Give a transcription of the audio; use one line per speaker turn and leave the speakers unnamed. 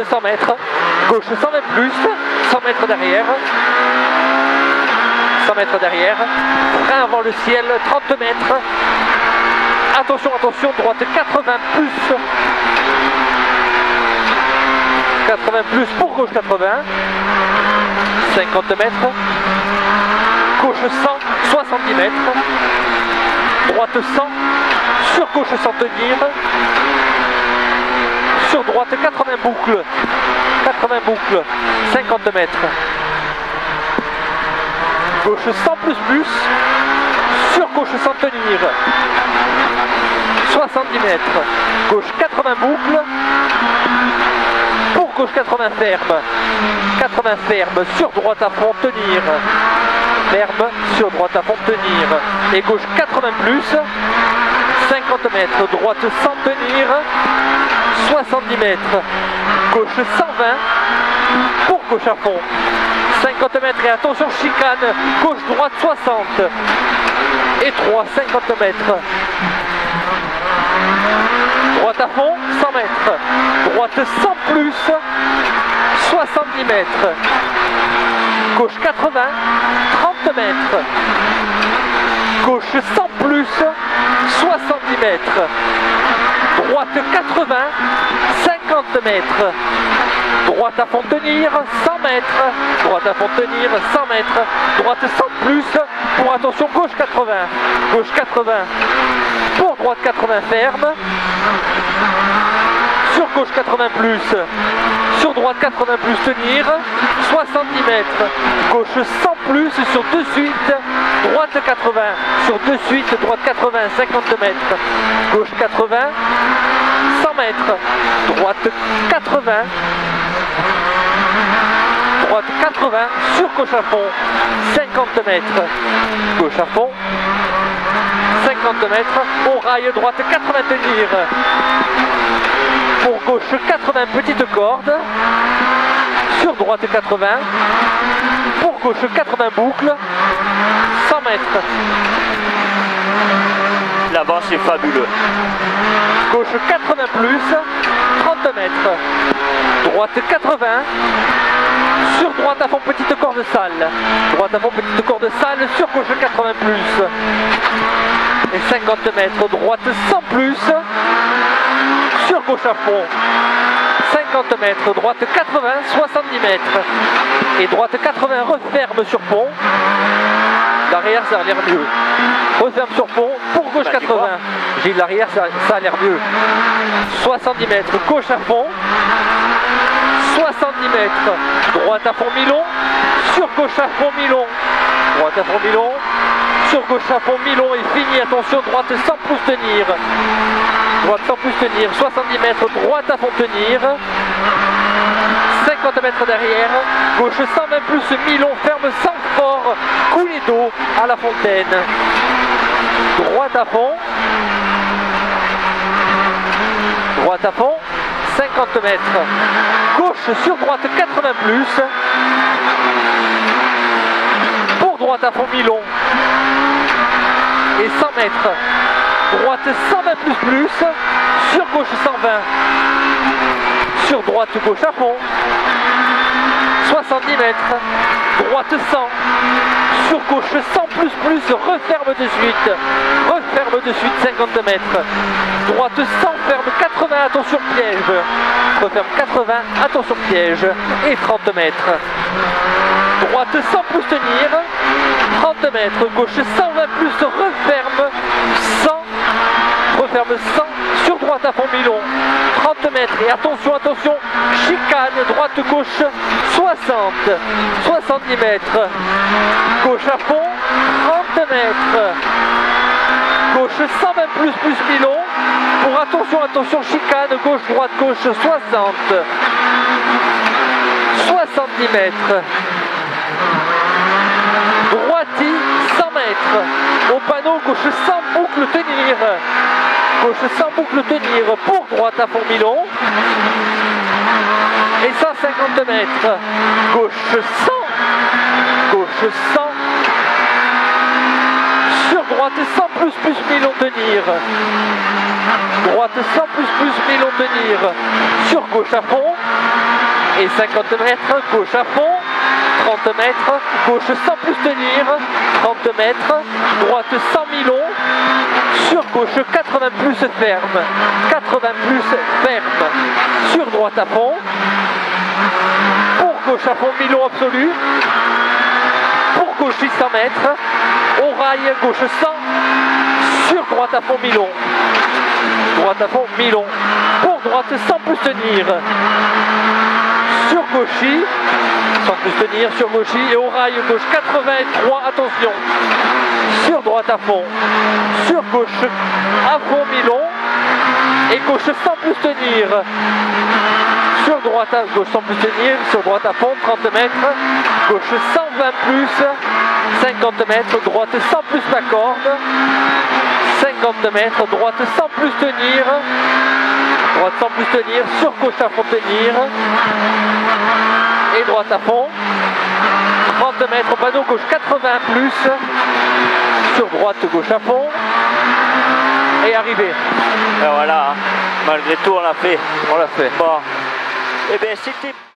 100 mètres, gauche 120 plus, 100 mètres derrière, 100 mètres derrière, frein avant le ciel, 30 mètres, attention, attention, droite 80 plus, 80 plus pour gauche 80, 50 mètres, gauche 100, 70 mètres, droite 100, sur gauche sans tenir, sur droite 80 boucles, 50 mètres, gauche 100 plus, sur gauche sans tenir, 70 mètres, gauche 80 boucles, pour gauche 80 ferme, sur droite à fond tenir, ferme, sur droite à fond tenir, et gauche 80 plus, 50 mètres, droite sans tenir, 70 mètres, gauche 120, pour gauche à fond, 50 mètres et attention chicane, gauche droite 60, et 3, 50 mètres, droite à fond, 100 mètres, droite 100 plus, 70 mètres, gauche 80, 30 mètres, gauche 100 plus, 70 mètres, droite 80, 50 mètres, droite à fond tenir, 100 mètres, droite à fond tenir, 100 mètres, droite 100 plus, pour attention gauche 80, pour droite 80 ferme, sur gauche 80 plus, sur droite 80 plus tenir, 70 mètres, gauche 100 plus, sur de suite, droite 80, sur de suite, droite 80, 50 mètres, gauche 80, 100 mètres, droite 80, droite 80, sur gauche à fond, 50 mètres, gauche à fond, 50 mètres, au rail droite 80 tenir, pour gauche 80 petite corde, sur droite 80, pour gauche 80 boucles, 100 mètres.
L'avant c'est fabuleux.
Gauche 80 plus, 30 mètres, droite 80, sur droite à fond petite corde salle, droite à fond petite corde salle, sur gauche 80 plus, et 50 mètres, droite 100 plus, sur gauche à fond, 50 mètres, droite 80, 70 mètres, et droite 80 referme sur pont, l'arrière ça a l'air mieux, referme sur pont, pour gauche 80, j'ai l'arrière ça a l'air mieux, 70 mètres, gauche à fond, 70 mètres, droite à fond mi-long, sur gauche à fond mi-long, droite à fond mi-long, sur gauche à fond mi-long et fini, attention, droite 100 pouces tenir, droite 100 pouces tenir, 70 mètres, droite à fond tenir, 50 mètres derrière, gauche 120 plus mi-long, ferme sans fort, coulée d'eau à la fontaine, droite à fond, 50 mètres, gauche sur droite 80 plus, pour droite à fond mi-long, et 100 mètres, droite 120 plus, sur gauche 120, sur droite gauche à fond, 70 mètres, droite 100, sur gauche 100 plus, referme de suite 50 mètres, droite 100, ferme 80, attention piège, referme 80, attention piège, et 30 mètres, droite 100 plus tenir, 30 mètres, gauche 120 plus, referme 100, sur droite à fond mi-long, 30 mètres, et attention, chicane, droite gauche 60, 70 mètres, gauche à fond, 30 mètres, gauche 120 plus mi-long, pour attention, chicane, gauche, 60, 70 mètres, droiti, 100 mètres, au panneau, gauche 100 boucle tenir, gauche 100 boucle tenir, pour droite à fond mi-long, et 150 mètres, gauche 100, sur droite 100 plus mi-long tenir, droite 100 plus mi-long tenir, sur gauche à fond, Et 50 mètres, gauche à fond, 30 mètres, gauche sans plus tenir, 30 mètres, droite sans milon, sur gauche 80 plus ferme, 80 plus ferme, sur droite à fond, pour gauche à fond, milon absolu, pour gauche 600 mètres, au rail gauche 100, sur droite à fond milon, droite à fond milon, pour droite sans plus tenir, sur gauchis, sans plus tenir, sur gauchis et au rail gauche 83, attention, sur droite à fond, sur gauche à fond milon et gauche sans plus tenir, sur droite à gauche sans plus tenir, sur droite à fond 30 mètres, gauche 120 plus, 50 mètres, droite sans plus la corde, 50 mètres, droite sans plus tenir, droite sans plus tenir, sur gauche à fond tenir, et droite à fond, 30 mètres, panneau gauche 80 plus, sur droite gauche à fond, et arrivé.
Et voilà, malgré tout on l'a fait.
On l'a fait.
Bon, et bien c'était...